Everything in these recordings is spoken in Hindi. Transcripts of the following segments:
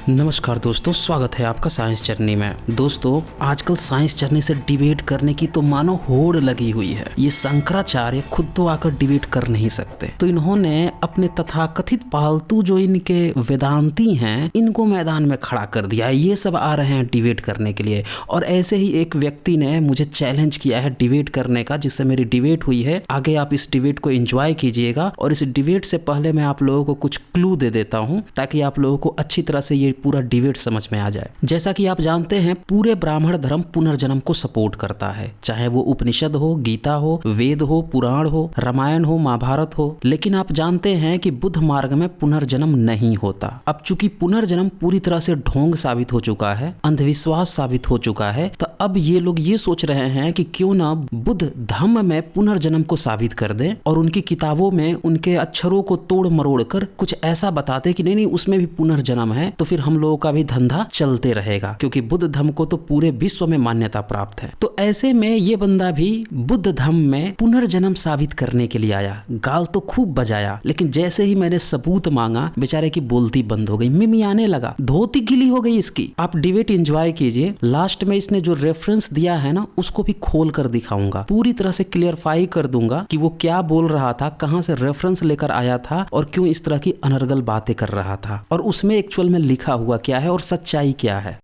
नमस्कार दोस्तों, स्वागत है आपका साइंस जर्नी में। दोस्तों, आजकल साइंस जर्नी से डिबेट करने की तो मानो होड़ लगी हुई है। ये शंकराचार्य खुद तो आकर डिबेट कर नहीं सकते, तो इन्होंने अपने तथाकथित पालतू जो इनके वेदांती हैं इनको मैदान में खड़ा कर दिया है। ये सब आ रहे हैं डिबेट करने के लिए। और ऐसे ही एक व्यक्ति ने मुझे चैलेंज किया है डिबेट करने का, जिससे मेरी डिबेट हुई है। आगे आप इस डिबेट को एंजॉय कीजिएगा। और इस डिबेट से पहले मैं आप लोगों को कुछ क्लू दे देता हूँ ताकि आप लोगों को अच्छी तरह से ये पूरा डिबेट समझ में आ जाए। जैसा कि आप जानते हैं, पूरे ब्राह्मण धर्म पुनर्जन्म को सपोर्ट करता है, चाहे वो उपनिषद हो, गीता हो, वेद हो, पुराण हो, रामायण हो, महाभारत हो। लेकिन आप जानते हैं कि बुद्ध मार्ग में पुनर्जन्म नहीं होता। अब चूंकि पुनर्जन्म पूरी तरह से ढोंग साबित हो चुका है, अंधविश्वास साबित हो चुका है, तो अब ये लोग ये सोच रहे हैं कि क्यों ना बुद्ध धम्म में पुनर्जन्म को साबित कर दें और उनकी किताबों में उनके अक्षरों को तोड़ मरोड़ कर कुछ ऐसा बताते कि नहीं नहीं उसमें भी पुनर्जन्म है, तो फिर हम लोगों का भी धंधा चलते रहेगा, क्योंकि बुद्ध धर्म को तो पूरे विश्व में मान्यता प्राप्त है। तो ऐसे में ये बंदा भी बुद्ध धर्म में पुनर्जन्म साबित करने के लिए आया। गाल तो खूब बजाया, लेकिन जैसे ही मैंने सबूत मांगा, बेचारे की बोलती बंद हो गई, मिमियाने लगा, धोती गीली हो गई इसकी। आप डिबेट एंजॉय कीजिए। लास्ट में इसने जो रेफरेंस दिया है ना, उसको भी खोल कर दिखाऊंगा, पूरी तरह से क्लियरफाई कर दूंगा कि वो क्या बोल रहा था, कहां से रेफरेंस लेकर आया था और क्यों इस तरह की अनर्गल बातें कर रहा था, और उसमें एक्चुअल में लिखा हुआ क्या है और सच्चाई क्या है।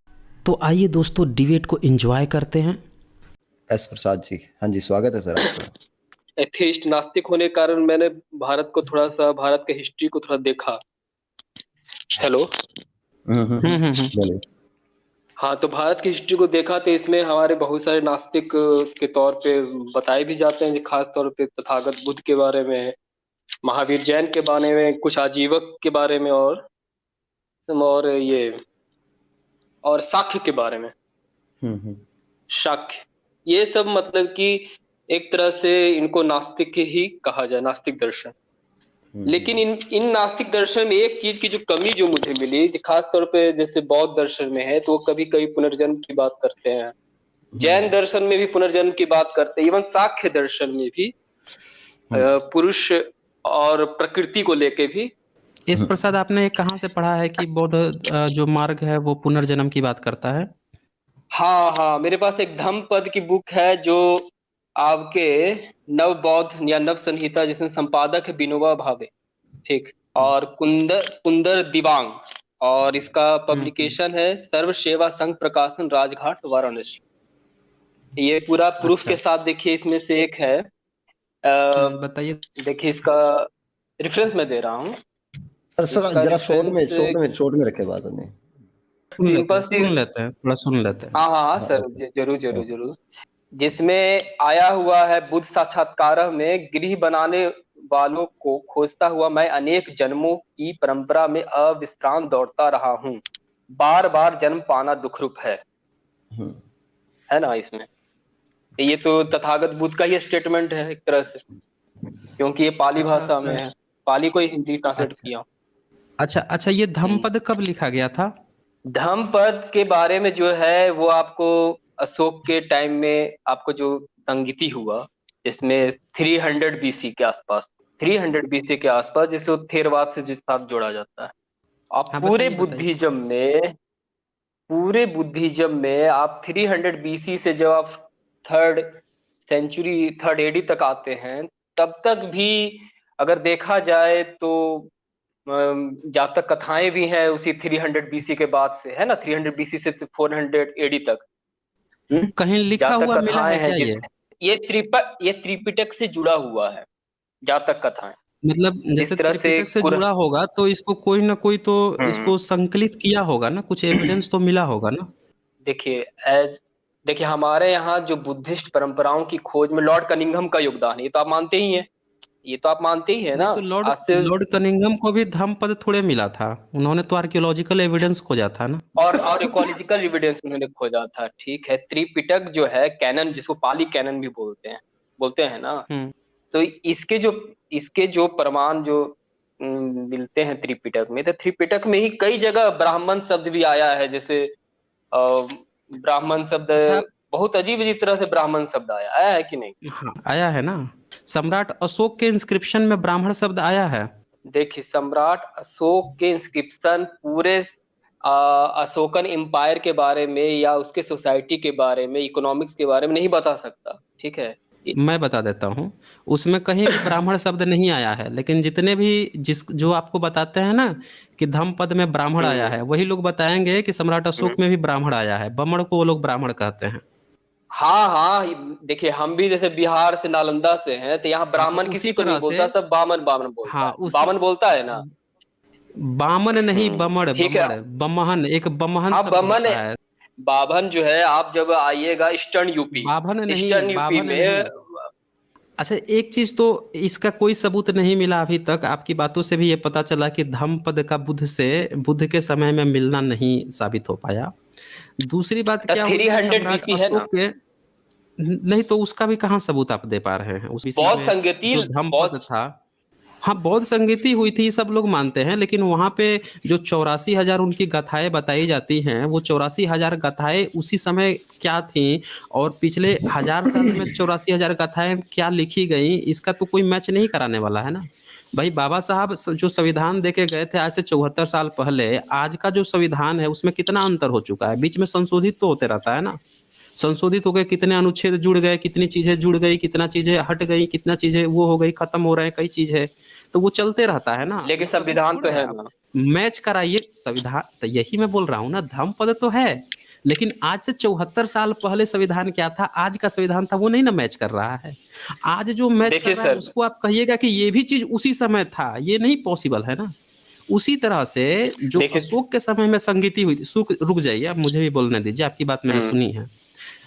तो आइए दोस्तों, डिबेट को एंजॉय करते हैं। एस प्रसाद जी, हाँ जी, स्वागत है सर आपका। एथीस्ट नास्तिक होने के कारण मैंने भारत के हिस्ट्री को थोड़ा देखा। हेलो। बोलिए। हाँ, तो भारत की हिस्ट्री को देखा तो इसमें हमारे बहुत सारे नास्तिक के तौर पे बताए भी जाते हैं, खास तौर पे तथागत बुद्ध के बारे में, महावीर जैन के बारे में, कुछ आजीवक के बारे में, और शाक्य के बारे में। शाक्य, ये सब मतलब कि एक तरह से इनको नास्तिक ही कहा जाए, नास्तिक दर्शन। लेकिन इन नास्तिक दर्शन में एक चीज की जो कमी जो मुझे मिली, खास तौर पे जैसे बौद्ध दर्शन में है, तो वो कभी कभी पुनर्जन्म की बात करते हैं, जैन दर्शन में भी पुनर्जन्म की बात करते हैं, इवन सांख्य दर्शन में भी पुरुष और प्रकृति को लेके भी। इस प्रसाद, आपने कहाँ से पढ़ा है कि बौद्ध जो मार्ग है वो पुनर्जन्म की बात करता है? हाँ, मेरे पास एक धम्मपद की बुक है जो आपके नव बौद्ध या नव संहिता, जिसमें संपादक है विनोबा भावे, ठीक, और कुंदर कुंदर दिबांग, और इसका पब्लिकेशन है सर्व सेवा संघ प्रकाशन, राजघाट, वाराणसी। ये पूरा प्रूफ अच्छा। के साथ देखिए, इसमें से एक है, बताइए। देखिए इसका रेफरेंस मैं दे रहा हूँ। सर इसका जरा रेफरेंस शॉर्ट में रखे बात नहीं। सिंपल सी। सुन लेते हैं, थोड़ा सुन लेते हैं। हाँ हाँ, सर, ओके। जरूर। जिसमें आया हुआ है, बुद्ध साक्षात्कार में, गृह बनाने वालों को खोजता हुआ मैं अनेक जन्मों की परंपरा में अविश्रांत दौड़ता रहा हूँ, बार बार जन्म पाना दुखरूप है ना इसमें। ये तो तथागत बुद्ध का ही स्टेटमेंट है एक तरह से, क्योंकि ये पाली अच्छा। भाषा में है, पाली को ही हिंदी ट्रांसलेट अच्छा किया। अच्छा, ये धम्मपद कब लिखा गया था? धम्मपद के बारे में जो है वो आपको अशोक के टाइम में आपको जो संगीति हुआ, इसमें 300 बीसी के आसपास, 300 बीसी के आसपास, जिसको थेरवाद से जिस साथ जोड़ा जाता है। आप हाँ, बताइए। पूरे बुद्धिज्म में आप 300 बीसी से जब आप थर्ड सेंचुरी, थर्ड एडी तक आते हैं, तब तक भी अगर देखा जाए तो जहाँ तक कथाएं भी हैं उसी 300 बीसी के बाद से, है ना, 300 बीसी से 400 एडी तक। कहीं लिखा जहाँ तक हुआ मिला कथाएं है हैं, क्या ये? ये त्रिपिटक से जुड़ा हुआ है, जहाँ तक कथाएं, मतलब जैसे जिस तरह से त्रिपिटक से जुड़ा होगा तो इसको कोई ना कोई तो हम्म, इसको संकलित किया होगा ना, कुछ एविडेंस तो मिला होगा ना। देखिए एज देखिए हमारे यहाँ जो बुद्धिस्ट परंपराओं की खोज में लॉर्ड कनिंघम का योगदान है, ये तो आप मानते ही हैं, ये तो आप मानते ही है नहीं ना। तो लॉर्ड आज से लॉर्ड कनिंघम को भी धम्मपद थोड़े मिला था, उन्होंने तो आर्कियोलॉजिकल एविडेंस खोजा था ना। और इकोलॉजिकल एविडेंस उन्होंने खोजा था, ठीक है। त्रिपिटक जो है कैनन, जिसको पाली कैनन भी बोलते हैं ना, हम्म। तो इसके जो प्रमाण जो मिलते हैं त्रिपिटक में, तो त्रिपिटक में ही कई जगह ब्राह्मण शब्द भी आया है, जैसे ब्राह्मण शब्द, अच्छा। बहुत अजीब अजीब तरह से ब्राह्मण शब्द आया है कि नहीं। हाँ, आया है ना। सम्राट अशोक के इंस्क्रिप्शन में ब्राह्मण शब्द आया है। देखिए सम्राट अशोक के इंस्क्रिप्शन पूरे अशोकन एम्पायर के बारे में या उसके सोसाइटी के बारे में, इकोनॉमिक्स के बारे में नहीं बता सकता, ठीक है। मैं बता देता हूँ। उसमें कहीं भी ब्राह्मण शब्द नहीं आया है, लेकिन जितने भी जिस जो आपको बताते हैं ना कि धम्मपद में ब्राह्मण आया है, वही लोग बताएंगे कि सम्राट अशोक में भी ब्राह्मण आया है। बमण को वो लोग ब्राह्मण कहते हैं। हाँ हाँ, देखिए हम भी जैसे बिहार से, नालंदा से हैं, तो यहाँ हाँ, तो ब्राह्मण उसी किसी को नहीं तरह से। बोलता, सब बामन बामन बोलता हाँ, है, उसी बामन बोलता है ना। बामन नहीं, बमण ठीक है। बमण। बमहन, एक बमहन हाँ शब्द बमन, होता है। बाभन जो है, आप जब आइएगा ईस्टर्न यूपी, बाभन नहीं, ईस्टर्न यूपी बाभन नहीं। में। अच्छा, एक चीज तो इसका कोई सबूत नहीं मिला अभी तक। आपकी बातों से भी ये पता चला कि धम्मपद का बुद्ध के समय में मिलना नहीं साबित हो पाया। दूसरी बात क्या हुई थ्री कि हंड्रेड सम्राट बीसी है ना। अशोक के नहीं, तो उसका भी कहाँ सबूत आप दे पा रहे हैं उस विषय बौद्ध में। संगति, जो धम्मपद बौद्ध। था, हाँ, बौद्ध संगीति हुई थी, सब लोग मानते हैं, लेकिन वहां पे जो 84,000 उनकी गाथाएं बताई जाती हैं, वो 84,000 गाथाएं उसी समय क्या थी, और पिछले 1000 साल में 84,000 गाथाएं क्या लिखी गई, इसका तो कोई मैच नहीं कराने वाला है ना भाई। बाबा साहब जो संविधान देके गए थे आज से 74 साल पहले, आज का जो संविधान है उसमें कितना अंतर हो चुका है। बीच में संशोधित तो होते रहता है ना। संशोधित हो गए, कितने अनुच्छेद जुड़ गए, कितनी चीजें जुड़ गई, कितना चीजें हट गई, कितना चीजें वो हो गई, खत्म हो रहे हैं कई चीजें। तो वो चलते रहता है ना। लेकिन ये सबूत संविधान तो थोड़ा है है आप ना। मैच कराइए संविधान। तो यही मैं बोल रहा हूँ ना, धम्मपद तो है, लेकिन आज से 74 साल पहले संविधान क्या था, आज का संविधान था, वो नहीं ना मैच कर रहा है। आज जो मैच कर देखिए रहा है सर, उसको आप कहिएगा कि ये भी चीज उसी समय था, ये नहीं पॉसिबल है ना। उसी तरह से जो देखिए। अशोक के समय में संगीति हुई थी, रुक जाइए, आप मुझे भी बोलने दीजिए, आपकी बात मैंने सुनी है।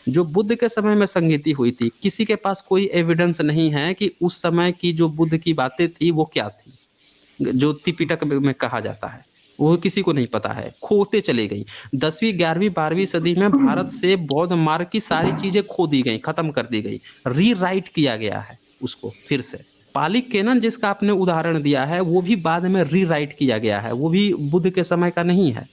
जो बुद्ध के समय में संगीति हुई थी, किसी के पास कोई एविडेंस नहीं है कि उस समय की जो बुद्ध की बातें थी वो क्या थी। जो त्रिपिटक में कहा जाता है वो किसी को नहीं पता है, खोते चले गई। 10वीं 11वीं 12वीं सदी में भारत से बौद्ध मार्ग की सारी चीजें खो दी गई, खत्म कर दी गई, रीराइट किया गया है उसको फिर से। पाली केनन जिसका आपने उदाहरण दिया है, वो भी बाद में रीराइट किया गया है, वो भी बुद्ध के समय का नहीं है।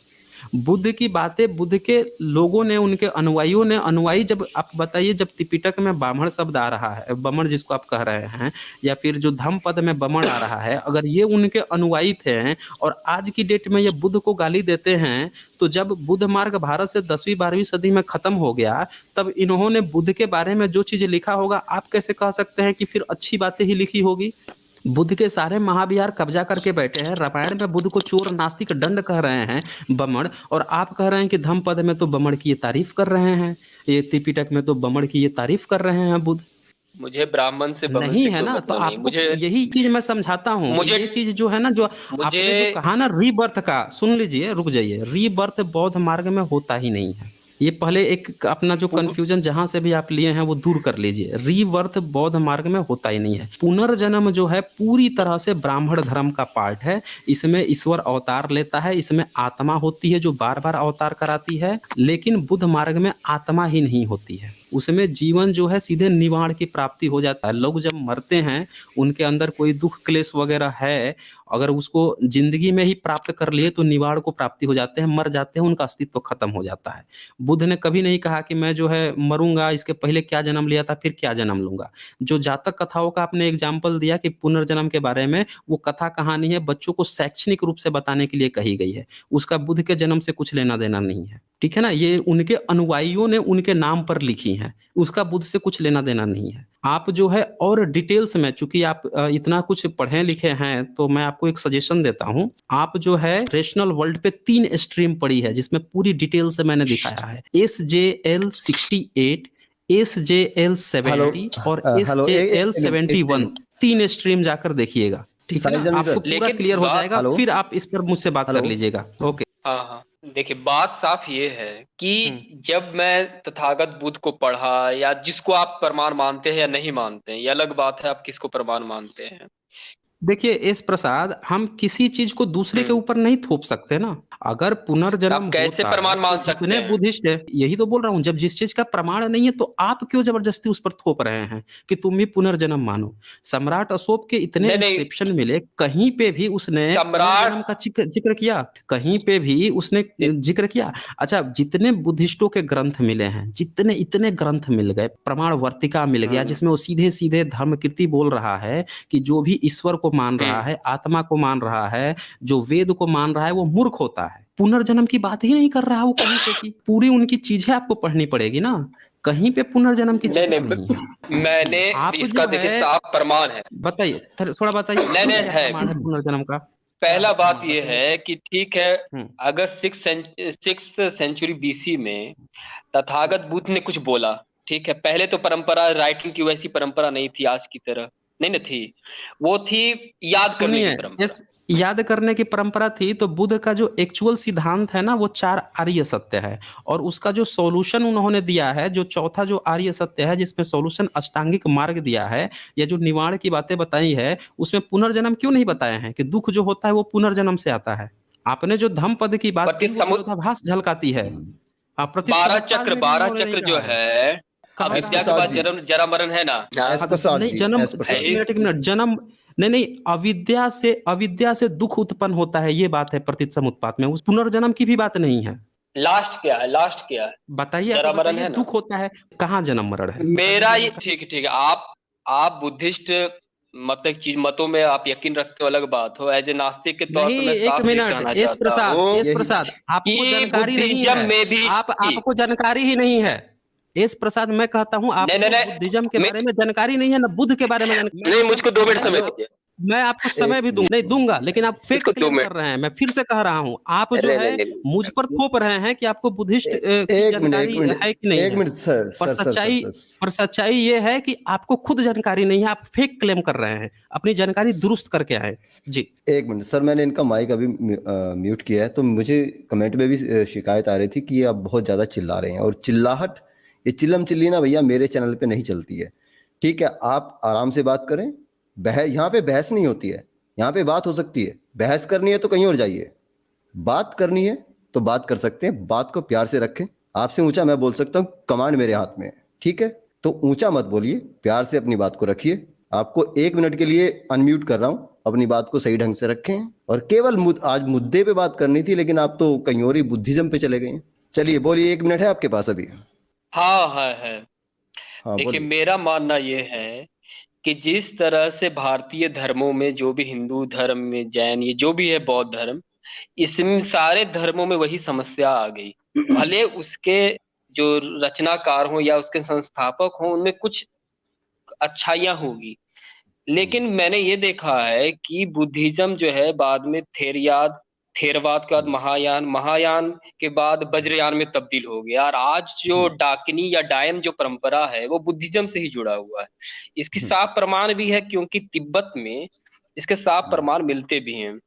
बुद्ध की बातें बुद्ध के लोगों ने, उनके अनुयायियों ने, अनुयायी जब आप बताइए, जब त्रिपिटक में ब्राह्मण शब्द आ रहा है, बमण जिसको आप कह रहे हैं, या फिर जो धम्मपद में बमण आ रहा है, अगर ये उनके अनुयायी थे और आज की डेट में ये बुद्ध को गाली देते हैं, तो जब बुद्ध मार्ग भारत से 10वीं 12वीं सदी में खत्म हो गया, तब इन्होंने बुद्ध के बारे में जो चीजें लिखा होगा, आप कैसे कह सकते हैं कि फिर अच्छी बातें ही लिखी होगी। बुद्ध के सारे महाविहार कब्जा करके बैठे हैं। रामायण में बुद्ध को चोर नास्तिक दंड कह रहे हैं बमण, और आप कह रहे हैं कि धम्मपद में तो बमण की ये तारीफ कर रहे हैं, ये त्रिपिटक में तो बमण की ये तारीफ कर रहे हैं बुद्ध। मुझे ब्राह्मण से, बमन नहीं से है कोई ना, तो मतलब नहीं। आपको मुझे यही चीज मैं समझाता हूँ कि मुझे ये चीज जो है ना, जो मुझे आपने जो कहा ना रीबर्थ का, सुन लीजिए, रुक जाइए। रीबर्थ बौद्ध मार्ग में होता ही नहीं है। ये पहले एक अपना जो कंफ्यूजन जहां से भी आप लिए हैं वो दूर कर लीजिए। रीबर्थ बौद्ध मार्ग में होता ही नहीं है। पुनर्जन्म जो है पूरी तरह से ब्राह्मण धर्म का पार्ट है। इसमें ईश्वर अवतार लेता है, इसमें आत्मा होती है जो बार बार अवतार कराती है, लेकिन बुद्ध मार्ग में आत्मा ही नहीं होती है। उसमें जीवन जो है सीधे निवाण की प्राप्ति हो जाता है। लोग जब मरते हैं, उनके अंदर कोई दुख क्लेश वगैरह है, अगर उसको जिंदगी में ही प्राप्त कर लिए तो निवाण को प्राप्ति हो जाते हैं, मर जाते हैं, उनका अस्तित्व खत्म हो जाता है। बुद्ध ने कभी नहीं कहा कि मैं जो है मरूंगा, इसके पहले क्या जन्म लिया था, फिर क्या जन्म लूंगा। जो जातक कथाओं का आपने एग्जाम्पल दिया कि पुनर्जन्म के बारे में, वो कथा कहानी है, बच्चों को शैक्षणिक रूप से बताने के लिए कही गई है। उसका बुद्ध के जन्म से कुछ लेना देना नहीं है, ठीक है ना। ये उनके अनुयायियों ने उनके नाम पर लिखी है, उसका बुद्ध से कुछ लेना देना नहीं है। आप जो है और डिटेल्स में, चूंकि आप इतना कुछ पढ़े लिखे हैं, तो मैं आपको एक सजेशन देता हूं। आप जो है रेशनल वर्ल्ड पे 3 स्ट्रीम पड़ी है, जिसमें पूरी डिटेल से मैंने दिखाया है। SJL68, हेलो SJL70 और हेलो, एक सेकंड, एक SJL71, सेकंड। 3 स्ट्रीम जाकर देखिएगा, ठीक है ना। साइज जर्नी आपको सर। पूरा लेकिन क्लियर हो बात, जाएगा, हेलो फिर आप इस पर मुझसे बात कर हेलो। लीजिएगा। ओके। हाँ हाँ, देखिए बात साफ ये है कि हम्म। जब मैं तथागत बुद्ध को पढ़ा, या जिसको आप प्रमाण मानते हैं या नहीं मानते हैं, ये अलग बात है, आप किसको प्रमाण मानते हैं। देखिए एस प्रसाद, हम किसी चीज को दूसरे के ऊपर नहीं थोप सकते ना। अगर तो पुनर्जन्म आप कैसे होता प्रमाण तो मान सकते जितने हैं। बुद्धिस्ट है, यही तो बोल रहा हूं, जब जिस चीज का प्रमाण नहीं है तो आप क्यों जबरदस्ती उस पर थोप रहे हैं कि तुम भी पुनर्जन्म मानो। सम्राट अशोक के इतने नहीं नहीं, इंस्क्रिप्शन मिले, कहीं पे भी उसने पुनर्जन्म सम्राट, का जिक्र किया, कहीं पे भी उसने जिक्र किया। अच्छा, जितने बुद्धिस्टों के ग्रंथ मिले हैं, जितने इतने ग्रंथ मिल गए, प्रमाण वर्तिका मिल गया, जिसमें वो सीधे सीधे धर्मकीर्ति बोल रहा है कि जो भी ईश्वर को मान रहा है, आत्मा को मान रहा है, जो वेद को मान रहा है, वो मूर्ख होता है। पुनर्जन्म की बात ही नहीं कर रहा वो कहीं पे की। पूरी उनकी चीजें आपको पढ़नी पड़ेगी ना, कहीं पे पुनर्जन्म की चर्चा नहीं है। मैंने आप इसका जो देखिए है साफ प्रमाण है। बताइए, थोड़ा बताइए नहीं क्या है। प्रमाण है पुनर्जन्म का? पहला क्या बात प्रमाण ये बताइए। है कि ठीक है, हम्म अगर सिक्स सेंचुरी बीसी में तथागत बुद्ध ने कुछ बोला, ठीक है, पहले तो परंपरा राइटिंग की वैसी परंपरा नहीं थी आज की तरह, नहीं न थी, वो थी याद करने की सुनिए, परंपरा। इस याद करने की परंपरा थी, तो बुद्ध का जो एक्चुअल सिद्धांत है ना, वो 4 आर्य सत्य है, और उसका जो सॉल्यूशन उन्होंने दिया है, जो चौथा जो आर्य सत्य है, जिसमें सॉल्यूशन अष्टांगिक मार्ग दिया है, या जो निवारण की बातें बताई है, उसमें पुनर्जन्म क्यों नहीं बताए हैं कि दुख जो होता है वो पुनर्जन्म से आता है। आपने जो धम्म पद की बात कही प्रतीक वो विरोधाभास झलकाती है। हाँ, प्रतीक समुत्पाद में भी बारह उन्होंने नहीं चक्र जो कहा है। है, कहाँ अविद्या कहा के है? बाद जन्म जरा मरण है ना। एस हाँ, प्रसाद नहीं जी, जन्म, एस प्रसाद जी। एक मिनट जन्म, नहीं नहीं, अविद्या से दुख उत्पन्न होता है, ये बात है प्रतीत समुत्पात में, उस पुनर्जन्म की भी बात नहीं है। लास्ट क्या है, लास्ट क्या है? बताइए, जरा आपको मरण बताइए, है ना। दुख होता है, कहाँ जन्म मरण है, बताइए मेरा ये जन्म का। ठीक है, आप बुद्धिस्ट मतलब चीज मतों में आप यकीन रखते हो अलग बात हो, एज ए नास्तिक के तौर नहीं, पे मैं एक साफ ये मिनट, कहना एस चाहता प्रसाद, हूँ एस यही प्रसाद, आपको कि जानकारी नहीं बुद्धिज्म है। में भी आपको जानकारी ही नहीं है। एस प्रसाद, मैं कहता हूँ नहीं नहीं आपको नहीं बुद्धिज्म के मैं बारे में जानकारी नहीं है, ना बुद्ध के बारे में जानकारी। नहीं, मुझको 2 मिनट मैं समय आप दीजिए। मैं आपको समय एक भी मिनट, नहीं दूंगा, लेकिन आप फेक इसको दो क्लेम कर मिनट रहे हैं। मैं फिर से कह रहा हूँ, आप जो नहीं है नहीं नहीं मुझ पर थोप रहे हैं कि आपको बुद्धिस्ट की एक मिनट, जानकारी है कि नहीं एक है। मिनट सर, पर सर सर सर सच्चाई सर पर सच्चाई ये है कि आपको खुद जानकारी नहीं है, आप फेक क्लेम कर रहे हैं। अपनी जानकारी दुरुस्त करके आए जी। एक मिनट सर, मैंने इनका माइक अभी म्यूट किया है, तो मुझे कमेंट में भी शिकायत आ रही थी कि ये आप बहुत ज़्यादा चिल्ला रहे हैं, और चिल्लाहट, ये चिल्लम चिल्ली ना भैया मेरे चैनल पे नहीं चलती है। ठीक है, आप आराम से बात करें। यहाँ पे बहस नहीं होती है, यहाँ पे बात हो सकती है। बहस करनी है तो कहीं और जाइए, बात करनी है तो बात कर सकते हैं। बात को प्यार से रखें। आपसे ऊंचा मैं बोल सकता हूँ, कमांड मेरे हाथ में है, ठीक है? तो ऊंचा मत बोलिए, प्यार से अपनी बात को रखिए। आपको 1 मिनट के लिए अनम्यूट कर रहा हूँ, अपनी बात को सही ढंग से रखें। और केवल आज मुद्दे पे बात करनी थी, लेकिन आप तो कहीं और ही बुद्धिज्म पे चले गए हैं। चलिए बोलिए, 1 मिनट है आपके पास अभी। हाँ है। हाँ देखिए, बोलिए। मेरा मानना ये है कि जिस तरह से भारतीय धर्मों में, जो भी हिंदू धर्म में, जैन, ये जो भी है, बौद्ध धर्म, इसमें सारे धर्मों में वही समस्या आ गई। भले उसके जो रचनाकार हो या उसके संस्थापक हो, उनमें कुछ अच्छाइयां होगी, लेकिन मैंने ये देखा है कि बुद्धिज्म जो है बाद में थेरवाद के बाद महायान के बाद वज्रयान में तब्दील हो गया, और आज जो डाकिनी या डायन जो परंपरा है वो बुद्धिज्म से ही जुड़ा हुआ है। इसकी साफ प्रमाण भी है, क्योंकि तिब्बत में इसके साफ प्रमाण मिलते भी हैं।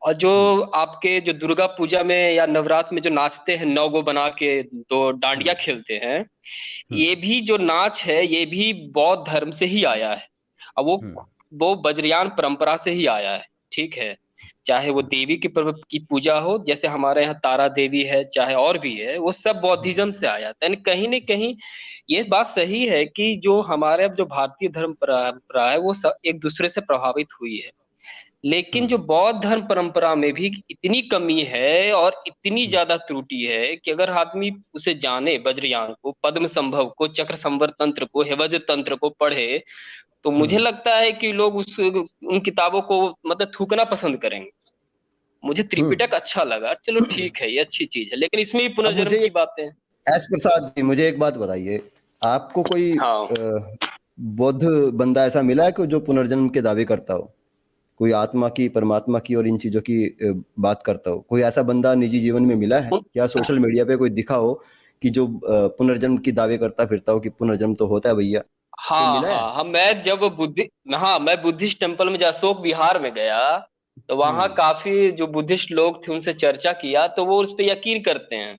और जो आपके जो दुर्गा पूजा में या नवरात्र में जो नाचते हैं, 9 गो बना के दो डांडिया खेलते हैं, ये भी जो नाच है ये भी बौद्ध धर्म से ही आया है। और वो वज्रयान परंपरा से ही आया है, ठीक है। चाहे वो देवी की पूजा हो, जैसे हमारे यहाँ तारा देवी है, चाहे और भी है, वो सब बौद्धिज्म से आया। यानी कहीं न कहीं ये बात सही है कि जो हमारे अब जो भारतीय धर्म परंपरा है वो सब एक दूसरे से प्रभावित हुई है, लेकिन जो बौद्ध धर्म परंपरा में भी इतनी कमी है और इतनी ज्यादा त्रुटि है कि अगर आदमी उसे जाने, वज्रयान को, पद्म संभव को, चक्र संवर तंत्र को, हेवज तंत्र को पढ़े, तो मुझे लगता है कि लोग उन किताबों को मतलब थूकना पसंद करेंगे। मुझे त्रिपिटक अच्छा लगा, चलो ठीक है, ये अच्छी चीज है, लेकिन इसमें भी अब पुनर्जन्म मुझे की बातें हैं। एस प्रसाद जी, मुझे एक बात बताइए, आपको कोई हाँ, बौद्ध बंदा ऐसा मिला है कि जो पुनर्जन्म के दावे करता हो, कोई आत्मा की, परमात्मा की और इन चीजों की बात करता हो? कोई ऐसा बंदा निजी जीवन में मिला है, या सोशल मीडिया पे कोई दिखा हो कि जो पुनर्जन्म की दावे करता फिरता हो कि पुनर्जन्म तो होता है भैया? कोई हाँ मिला है? हाँ हाँ, मैं बुद्धिस्ट टेम्पल में, जब अशोक विहार में गया, तो वहाँ काफी जो बुद्धिस्ट लोग थे उनसे चर्चा किया, तो वो उस पर यकीन करते हैं।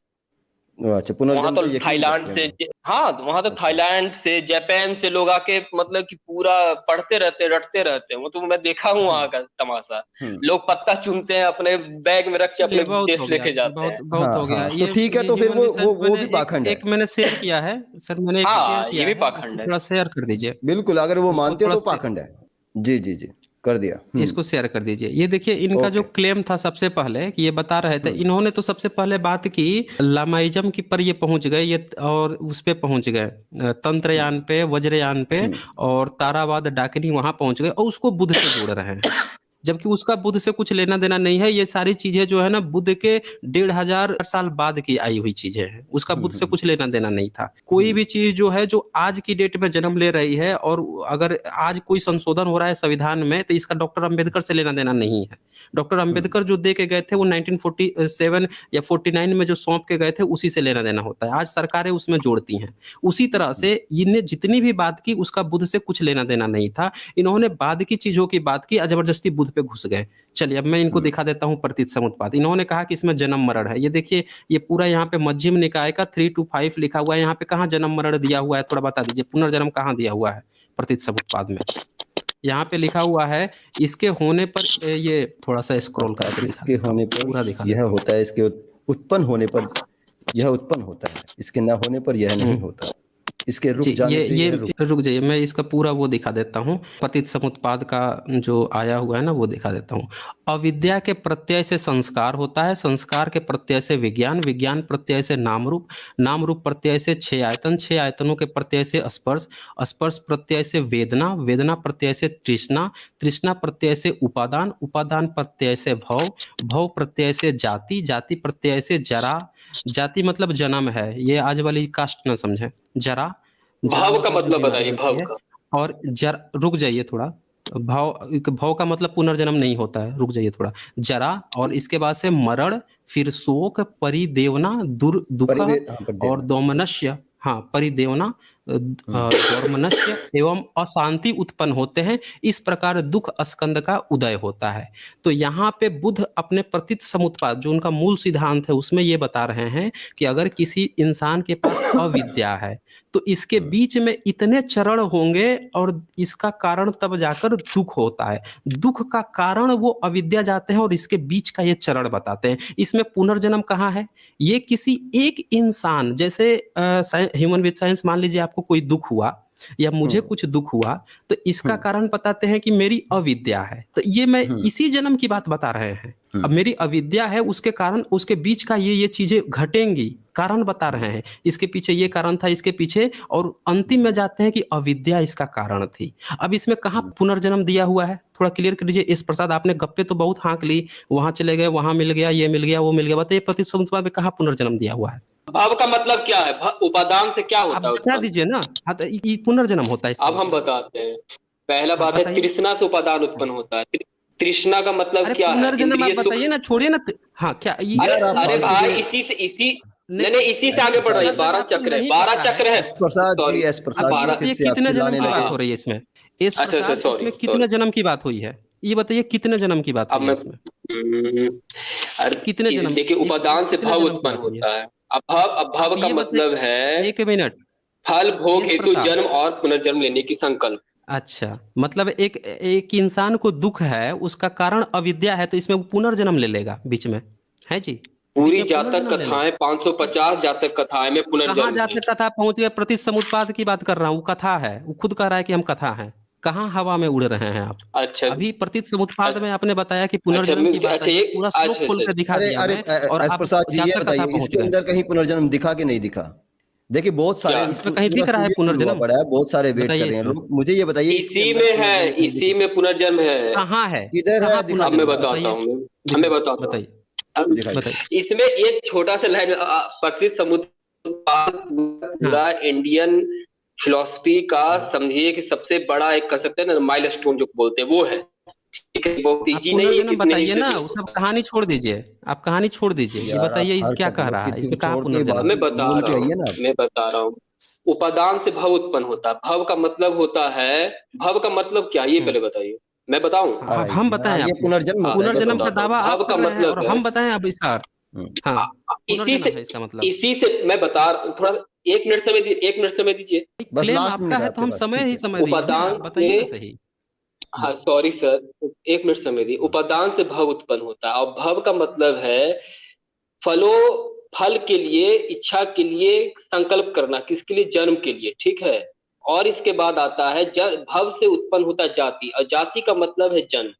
अच्छा, वहां पुनर्जन्म तो पे यकीन थाईलैंड करते से, हैं। हाँ, वहां तो अच्छा। थाईलैंड से, जापान से लोग आके मतलब कि पूरा पढ़ते रहते, रटते रहते हैं। वो तो मैं देखा हूँ वहां का तमाशा। हम्म। लोग पत्ता चुनते हैं, अपने बैग में रख के चलिए, अपने बहुत हो देश गया, लेके जाते बहुत हैं। बहुत हाँ हो गया। हाँ, तो ठीक है, ये तो फिर ह्यूमन वो डिसाइंस वो मैंने भी पाखंड है। मैंने शेयर किया है सर, मैंने एक शेयर हाँ, ये किया भी है, उसको पाखंड है। थोड़ा शेयर कर दीजिए। बिल्कुल, अगर वो उसको मानते हो थोड़ा तो पाखंड है। जी जी जी, कर दिया। इसको शेयर कर दीजिए। ये देखिए, इनका जो ओके। क्लेम था सबसे पहले कि ये बता रहे थे, इन्होंने तो सबसे पहले बात की लामाइज्म की, पर ये पहुंच गए, ये और उस पे पहुंच गए, तंत्रयान पे, वज्रयान पे, और तारावाद डाकिनी वहां पहुंच गए, और उसको बुद्ध से जोड़ रहे हैं। जबकि उसका बुद्ध से कुछ लेना देना नहीं है। ये सारी चीजें जो है ना बुद्ध के 1500 साल बाद की आई हुई चीजें हैं, उसका बुद्ध से कुछ लेना देना नहीं था। कोई भी चीज जो है जो आज की डेट में जन्म ले रही है और अगर आज कोई संशोधन हो रहा है संविधान में तो इसका डॉक्टर अंबेडकर से लेना देना नहीं है। डॉक्टर अंबेडकर जो दे के गए थे वो 1947 या 49 में जो सौंप के गए थे उसी से लेना देना होता है। आज सरकारें उसमें जोड़ती हैं। उसी तरह से इन्हें जितनी भी बात की उसका बुद्ध से कुछ लेना देना नहीं था। इन्होंने बाद की चीजों की बात की, जबरदस्ती बुद्ध पे घुस गए। चलिए अब मैं इनको दिखा देता हूँ प्रतीत समुत्पाद। इन्होंने कहा कि इसमें जन्म मरण है। ये देखिए ये पूरा यहाँ पे मध्यम निकाय का 3 to 5 लिखा हुआ है। यहाँ पे कहाँ जन्म मरण दिया हुआ है, थोड़ा बता दीजिए। पुनर्जन्म कहाँ दिया हुआ है प्रतीत समुत्पाद में? यहाँ पे लिखा हुआ है इसके होने पर, ये थोड़ा सा स्क्रॉल करके इसके होने पूरा पर दिखा यह होता है, इसके उत्पन्न होने पर यह उत्पन्न होता है, इसके ना होने पर यह नहीं होता। इसके रुक जाने से ये रुक जाइए, मैं इसका पूरा वो दिखा देता हूँ। पतित समुत्पाद का जो आया हुआ है ना वो दिखा देता हूँ। अविद्या के प्रत्यय से संस्कार होता है, संस्कार के प्रत्यय से विज्ञान, विज्ञान प्रत्यय से नाम रूप, नाम रूप प्रत्यय से 6 आयतन, 6 आयतनों के प्रत्यय से स्पर्श, स्पर्श प्रत्यय से वेदना, वेदना प्रत्यय से तृष्णा, तृष्णा प्रत्यय से उपादान, उपादान प्रत्यय से भव, भव प्रत्यय से जाति, जाति प्रत्यय से जरा, जाति मतलब जन्म है, ये आज वाली कास्ट ना समझे। जरा, भाव का मतलब बताइए, भाव का। और रुक जाइए थोड़ा। भाव का मतलब पुनर्जन्म नहीं होता है, रुक जाइए थोड़ा। जरा, और इसके बाद से मरण, फिर शोक, परिदेवना, दुख और दोमनस्य, हाँ परिदेवना, दोमनस्य एवं अशांति उत्पन्न होते हैं। इस प्रकार दुख स्कंद का उदय होता है। तो यहाँ पे बुद्ध अपने प्रतीत समुत्पाद जो उनका मूल सिद्धांत है उसमें ये बता रहे हैं कि अगर किसी इंसान के पास अविद्या है तो इसके बीच में इतने चरण होंगे और इसका कारण तब जाकर दुख होता है। दुख का कारण वो अविद्या जाते हैं और इसके बीच का ये चरण बताते हैं। इसमें पुनर्जन्म कहाँ है? ये किसी एक इंसान, जैसे ह्यूमन विद साइंस, मान लीजिए आपको कोई दुख हुआ या मुझे कुछ दुख हुआ तो इसका कारण बताते हैं कि मेरी अविद्या है। तो ये मैं इसी जन्म की बात बता रहे हैं। अब मेरी अविद्या है, उसके कारण उसके बीच का ये चीजें घटेंगी, कारण बता रहे हैं। इसके पीछे ये कारण था, इसके पीछे, और अंतिम में जाते हैं कि अविद्या इसका कारण थी। अब इसमें कहाँ पुनर्जन्म दिया हुआ है थोड़ा क्लियर कर दीजिए। इस प्रसाद आपने गप्पे तो बहुत हाँक ली, वहां चले गए, वहां मिल गया, ये मिल गया, वो मिल गया, बताइए प्रतीत समुत्पाद में कहाँ पुनर्जन्म दिया हुआ है? भाव का मतलब क्या है? उपादान से क्या होता है? बता दीजिए ना। हाँ तो ये पुनर्जन्म होता है। अब हम बताते हैं। पहला बात है तृष्णा से उपादान उत्पन्न होता है। तृष्णा का मतलब क्या है? पुनर्जन्म आप बताइए ना, छोड़िए ना। हाँ क्या? अरे भाई इसी से आगे बढ़ रही है। 12 चक्र है, 12 चक्र है। कितने जन्म की बात हो रही है इसमें? इसमें कितने जन्म की बात हुई है ये बताइए, कितने जन्म की बात हुई है इसमें? कितने जन्म? देखिए उपादान से भाव उत्पन्न होता है। अभाव का मतलब है, एक मिनट, फल भोग हेतु जन्म और पुनर्जन्म लेने की संकल्प। अच्छा, मतलब एक इंसान को दुख है, उसका कारण अविद्या है, तो इसमें पुनर्जन्म ले लेगा बीच में, है जी? पूरी जातक कथाएं, 550 जातक कथाएं में पुनर्जन्म। कहाँ जातक कथा पहुंच गया? प्रतीत समुत्पाद की बात कर रहा हूँ, वो कथा है, वो खुद कह रहा है कि हम कथा हैं। कहाँ हवा में उड़ रहे हैं आप? अच्छा, अभी प्रतीत समुत्पाद में आपने बताया कि पुनर्जन्म की बात है, पूरा श्लोक खोल कर दिखा दिया मैं। और आप जातक कथा पहुंच इसके अंदर कहीं पुनर्जन्म दिखा कि नहीं दिखा? देखिए बहुत सारे इसमें कहीं दिख रहा है पुनर्जन्म? बहुत सारे वेट कर रहे हैं लोग। मुझे ये बताइए, इसी में है, इसी में पुनर्जन्म है। कहाँ है? किधर है? मैं बताता हूँ, हमें बताइए। इसमें एक छोटा सा लाइन, प्रतीत समुत्पाद पूरा इंडियन फिलोसफी का समझिए कि सबसे बड़ा एक कह सकते हैं ना माइलस्टोन जो बोलते हैं वो है। ठीक है, बहुत इजी नहीं है। बताइए ना, वो सब कहानी छोड़ दीजिए, आप कहानी छोड़ दीजिए, ये बताइए इस क्या कह रहा है, इसमें कहाँ पुनर्जन्म? मैं बता रहा हूँ। उपादान से भव उत्पन्न होता है। भव का मतलब होता है, भव का मतलब क्या, ये पहले बताइए, मैं बताऊं? हम बताएं आपको। पुनर्जन्म का दावा आप कर रहे हैं और हम बताएं अब इसका अर्थ। हाँ, इसी से मैं बता रहा हूँ। थोड़ा 1 मिनट समय दीजिए, 1 मिनट समय दीजिए। क्लेम आपका है तो हम समय दीजिए। उपादान, बताइए सही। हाँ सॉरी सर, 1 मिनट समय दी। उपादान से भव उत्पन्न होता है और भव का मतलब है फल के लिए, इच्छा के लिए संकल्प करना, किसके लिए? जन्म के लिए, ठीक है। और इसके बाद आता है भव से उत्पन्न होता है जाति, और जाति का मतलब है जन्म,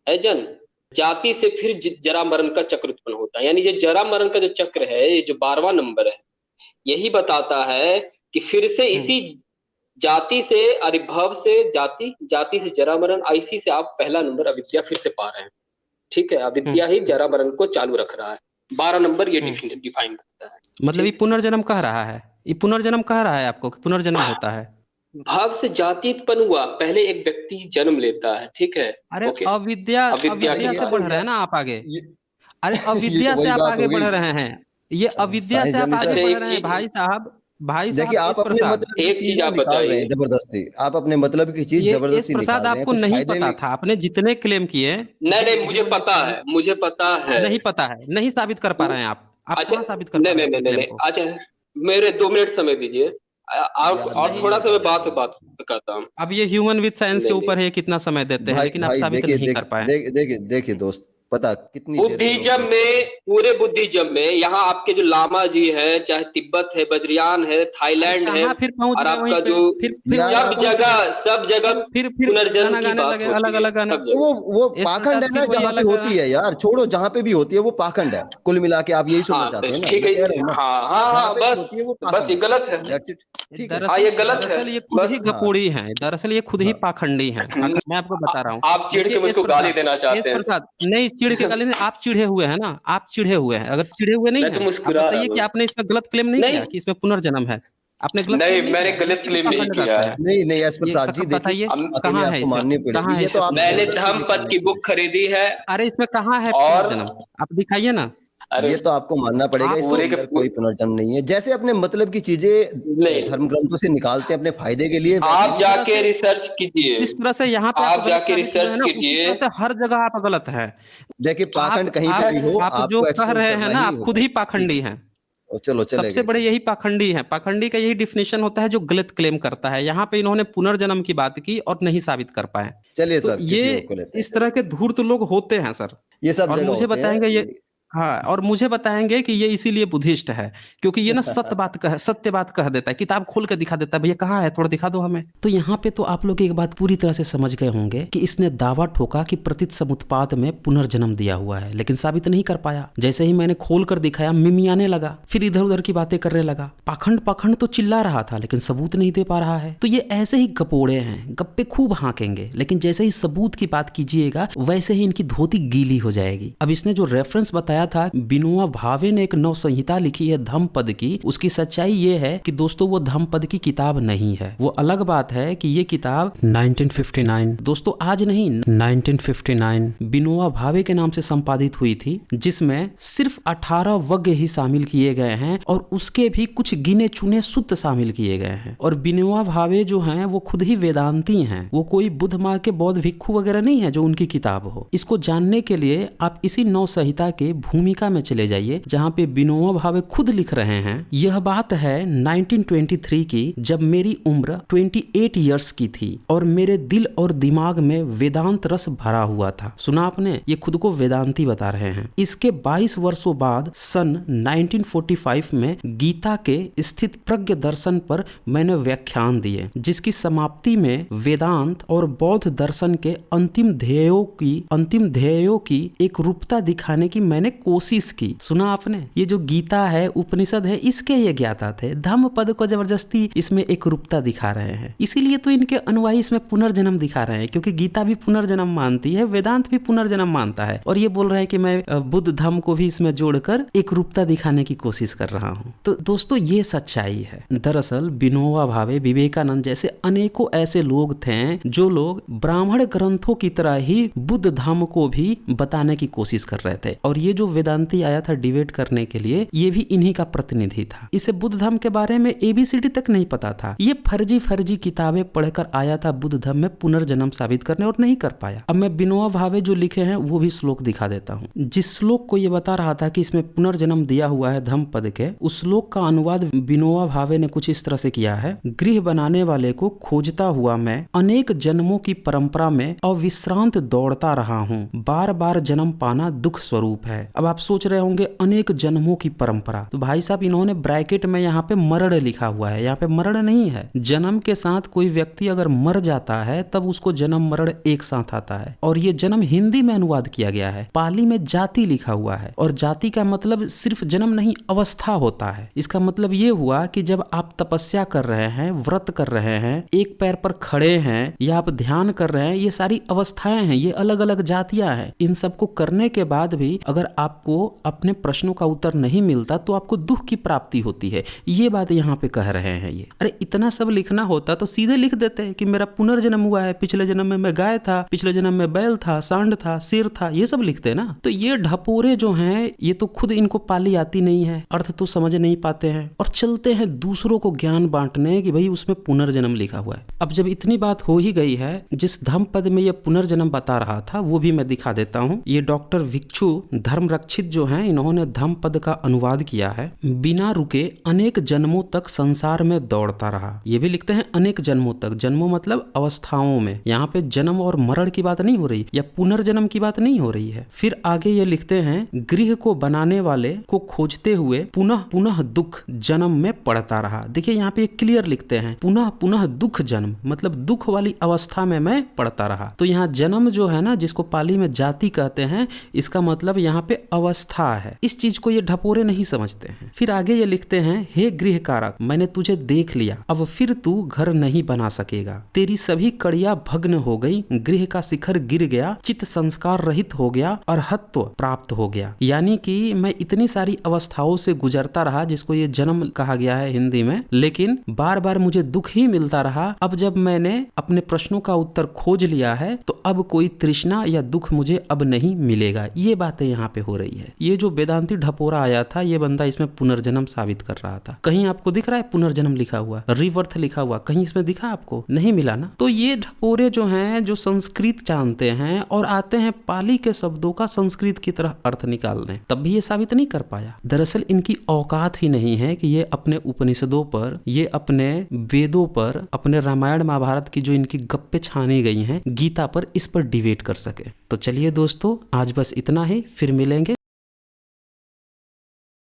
है जन्म। जाति से फिर जरा मरण का चक्र उत्पन्न होता है। यानी जो जरा मरण का जो चक्र है, ये जो 12वां नंबर है, यही बताता है कि फिर से इसी जाति से आविर्भाव से जाति, जाति से जरा मरण, ऐसी से आप पहला नंबर अविद्या फिर से पा रहे हैं। ठीक है, अविद्या ही जरा मरण को चालू रख रहा है। 12 नंबर ये डिफाइन करता है। मतलब ये पुनर्जन्म कह रहा है, ये पुनर्जन्म कह रहा है आपको कि पुनर्जन्म होता है। भाव से जाति उत्पन्न हुआ, पहले एक व्यक्ति जन्म लेता है। ठीक है, अरे अविद्या से बढ़ रहे हैं ना आप आगे। अरे अविद्या से आप आगे बढ़ रहे हैं, ये अविद्या से आप आगे बढ़ रहे हैं भाई साहब। देखिए आप अपने मतलब एक चीज आप निकाल रहे हैं जबरदस्ती, आप अपने मतलब की चीज जबरदस्ती निकाल रहे हैं। आपको नहीं पता था, आपने जितने क्लेम किए। नहीं मुझे पता है, मुझे पता है। नहीं पता है, नहीं साबित कर पा रहे हैं आप कहाँ साबित कर पा रहे हैं? नहीं अच्छा मेरे 2 मिनट समय दीजिए और थोड़ा सा मैं बात करता हूँ। अब ये ह्यूमन विद साइंस के ऊपर है, कितना समय देते हैं, लेकिन आप साबित नहीं कर पाए। देखिए दोस्त, पता कितनी बुद्धिज्म में, पूरे बुद्धिज्म में यहाँ आपके जो लामा जी हैं, चाहे तिब्बत है, बज्रयान है, थाईलैंड है, और आपका जो सब जगह फिर पुनर्जन्म की बात होती है। अलग अलग वो पाखंड है ना, जहाँ पे होती है यार, छोड़ो जहाँ पे भी होती है वो पाखंड है। कुल मिला के आप यही सुनना चाहते हैं ना? ठीक है, हाँ बस ये गलत है। ये गलत है, दरअसल ये खुद ही गपोड़ी है, दरअसल ये खुद ही पाखंडी है। मैं आपको बता रहा हूँ, आप चिढ़ के मुझको गाली देना चाहते हैं। नहीं चिढ़ के गाली नहीं, आप चिढ़े हुए हैं ना, आप चिढ़े हुए हैं। अगर चिढ़े हुए नहीं है, आप बताइए कि आपने इसमें गलत क्लेम नहीं किया कि इसमें पुनर्जन्म है। आपने गलत नहीं, मैंने गलत क्लेम नहीं किया है। नहीं एस प्रसाद जी बताइए कहाँ है माननी पड़ेगी। ये तो आप मैंने धम्मपद की बुक खरीदी है। अरे इसमें कहाँ है पुनर्जन्म, आप दिखाइए ना। ये तो आपको मानना पड़ेगा, इसके अंदर कोई पुनर्जन्म नहीं है। जैसे अपने मतलब की चीजें धर्म ग्रंथों से निकालते हैं अपने फायदे के लिए, आप जाके रिसर्च कीजिए। इस तरह से यहाँ पे आप जाके रिसर्च कीजिए, हर जगह आप गलत है। देखिए पाखंड कहीं पे भी हो, आप जो कह रहे हैं ना, आप खुद ही पाखंडी हैं। चलो सबसे बड़े यही पाखंडी है। पाखंडी का यही डिफिनेशन होता है जो गलत क्लेम करता है। यहाँ पे इन्होंने पुनर्जन्म की बात की और नहीं साबित कर पाए। चलिए तो सर, ये इस तरह के धूर्त लोग होते हैं सर, ये सब और मुझे बताएंगे ये, हाँ, और मुझे बताएंगे कि ये इसीलिए बुद्धिस्ट है, क्योंकि ये ना सत्य बात कह देता है, किताब खोल के दिखा देता है, भैया कहाँ है, थोड़ा दिखा दो हमें। तो यहाँ पे तो आप लोग एक बात पूरी तरह से समझ गए होंगे कि इसने दावा ठोका कि प्रतीत समुत्पाद में पुनर्जन्म दिया हुआ है, लेकिन साबित नहीं कर पाया। जैसे ही मैंने खोल कर दिखाया, मिमियाने लगा, फिर इधर उधर की बातें करने लगा। पाखंड तो चिल्ला रहा था, लेकिन सबूत नहीं दे पा रहा है। तो ये ऐसे ही गपोड़े हैं, गप्पे खूब हाँकेंगे, लेकिन जैसे ही सबूत की बात कीजिएगा वैसे ही इनकी धोती गीली हो जाएगी। अब इसने जो रेफरेंस बताया था, बिनोआ भावे ने एक नव संहिता लिखी है धम्मपद की, उसकी सच्चाई ये है कि दोस्तों वो धम्मपद की किताब नहीं है। वो अलग बात है कि ये किताब 1959, दोस्तों आज नहीं 1959 बिनोआ भावे के नाम से संपादित हुई थी, जिसमें सिर्फ 18 वज्ञ ही शामिल किए गए हैं और उसके भी कुछ गिने चुने सूत्र शामिल किए गए हैं। और बिनोआ भावे जो हैं वो खुद ही वेदांती हैं, वो कोई बुद्ध मार्ग के बौद्ध भिक्षु वगैरह नहीं है जो उनकी किताब हो। इसको जानने के लिए आप इसी नव संहिता के भूमिका में चले जाइए, जहां पे बिनोआ भावे खुद लिख रहे हैं। यह बात है 1923 की, जब मेरी उम्र 28 इयर्स की थी और मेरे दिल और दिमाग में वेदांत रस भरा हुआ था। सुना आपने, ये खुद को वेदांती बता रहे हैं। इसके 22 वर्षों बाद सन 1945 में गीता के स्थित प्रज्ञ दर्शन पर मैंने व्याख्यान दिए, जिसकी समाप्ति में वेदांत और बौद्ध दर्शन के अंतिम ध्येयों की एक रूपता दिखाने की मैंने कोशिश की। सुना आपने, ये जो गीता है, उपनिषद है, इसके ये ज्ञाता थे। धम्मपद को जबरदस्ती इसमें एक रूपता दिखा रहे हैं, इसीलिए तो इनके अनुयायी इसमें पुनर्जन्म दिखा रहे हैं, क्योंकि गीता भी पुनर्जन्म मानती है, वेदांत भी पुनर्जन्म मानता है, और ये बोल रहे हैं कि मैं बुद्ध धम्म को भी इसमें जोड़कर एक रूपता दिखाने की कोशिश कर रहा हूँ। तो दोस्तों ये सच्चाई है। दरअसल बिनोआ भावे, विवेकानंद जैसे अनेकों ऐसे लोग थे जो लोग ब्राह्मण ग्रंथों की तरह ही बुद्ध धम्म को भी बताने की कोशिश कर रहे थे। और ये जो वेदांती आया था डिबेट करने के लिए, ये भी इन्हीं का प्रतिनिधि था। इसे बुद्ध धर्म के बारे में ABCD तक नहीं पता था। ये फर्जी किताबें पढ़कर आया था बुद्ध धर्म में पुनर्जन्म साबित करने, और नहीं कर पाया। अब मैं बिनोआ भावे जो लिखे हैं वो भी श्लोक दिखा देता हूँ। जिस श्लोक को ये बता रहा था कि इसमें पुनर्जन्म दिया हुआ है धम्मपद के, उस श्लोक का अनुवाद बिनोआ भावे ने कुछ इस तरह से किया है। गृह बनाने वाले को खोजता हुआ मैं अनेक जन्मों की परंपरा में अविश्रांत दौड़ता रहा हूँ। बार बार जन्म पाना दुख स्वरूप है। अब आप सोच रहे होंगे अनेक जन्मों की परंपरा, तो भाई साहब इन्होंने ब्रैकेट में यहाँ पे मरण लिखा हुआ है, यहाँ पे मरण नहीं है। जन्म के साथ कोई व्यक्ति अगर मर जाता है तब उसको जन्म मरण एक साथ आता है, और ये जन्म हिंदी में अनुवाद किया गया है। पाली में जाति लिखा हुआ है, और जाति का मतलब सिर्फ जन्म नहीं अवस्था होता है। इसका मतलब ये हुआ कि जब आप तपस्या कर रहे हैं, व्रत कर रहे हैं, एक पैर पर खड़े हैं, या आप ध्यान कर रहे हैं, ये सारी अवस्थाएं हैं, ये अलग अलग जातियां हैं। इन सबको करने के बाद भी अगर आपको अपने प्रश्नों का उत्तर नहीं मिलता तो आपको दुख की प्राप्ति होती है। ये बात यहाँ पे कह रहे हैं ये। अरे इतना सब लिखना होता तो सीधे लिख देते कि मेरा पुनर्जन्म हुआ है, पिछले जन्म में मैं गाय था, पिछले जन्म में बैल था, सांड था, शेर था, ये सब लिखते ना। तो ये ढपोरे जो हैं ये तो खुद इनको पाली आती नहीं है, अर्थ तो समझ नहीं पाते हैं, और चलते हैं दूसरों को ज्ञान बांटने कि भाई उसमें पुनर्जन्म लिखा हुआ है। अब जब इतनी बात हो ही गई है, जिस धम्मपद में ये पुनर्जन्म बता रहा था वो भी मैं दिखा देता हूँ। ये डॉक्टर भिक्षु धर्मरक्षित जो हैं, इन्होंने धम्मपद का अनुवाद किया है। बिना रुके अनेक जन्मों तक संसार में दौड़ता रहा, ये भी लिखते हैं अनेक जन्मों तक। जन्मों मतलब अवस्थाओं में, यहाँ पे जन्म और मरण की बात नहीं हो रही या पुनर्जन्म की बात नहीं हो रही है। फिर आगे ये लिखते हैं, गृह को बनाने वाले को खोजते हुए पुनः पुनः दुख जन्म में पड़ता रहा। देखिए यहाँ पे क्लियर लिखते हैं, पुनः पुनः दुख जन्म, मतलब दुख वाली अवस्था में मैं पड़ता रहा। तो यहाँ जन्म जो है ना, जिसको पाली में जाति कहते हैं, इसका मतलब यहाँ पे अवस्था है। इस चीज को ये ढपोरे नहीं समझते हैं। फिर आगे ये लिखते हैं, हे गृह कारक, मैंने तुझे देख लिया, अब फिर तू घर नहीं बना सकेगा। तेरी सभी कड़ियां भग्न हो गई, गृह का शिखर गिर गया, चित्त संस्कार रहित हो गया, अर्हत्व प्राप्त हो गया। यानी कि मैं इतनी सारी अवस्थाओं से गुजरता रहा, जिसको ये जन्म कहा गया है हिंदी में, लेकिन बार बार मुझे दुख ही मिलता रहा। अब जब मैंने अपने प्रश्नों का उत्तर खोज लिया है तो अब कोई तृष्णा या दुख मुझे अब नहीं मिलेगा। ये बातें यहाँ पे हो रही है। ये जो वेदांती ढपोरा आया था, ये बंदा इसमें पुनर्जन्म साबित कर रहा था। कहीं आपको दिख रहा है पुनर्जन्म लिखा हुआ, रिवर्थ लिखा हुआ, कहीं इसमें दिखा आपको? नहीं मिला ना। तो ये ढपोरे जो हैं, जो संस्कृत जानते हैं और आते हैं पाली के शब्दों का संस्कृत की तरह अर्थ निकालने, तब भी ये साबित नहीं कर पाया। दरअसल इनकी औकात ही नहीं है कि ये अपने उपनिषदों पर, ये अपने वेदों पर, अपने रामायण महाभारत की जो इनकी गप्पे छानी गई हैं, गीता पर, इस पर डिबेट कर सके। तो चलिए दोस्तों, आज बस इतना ही। फिर मिलेंगे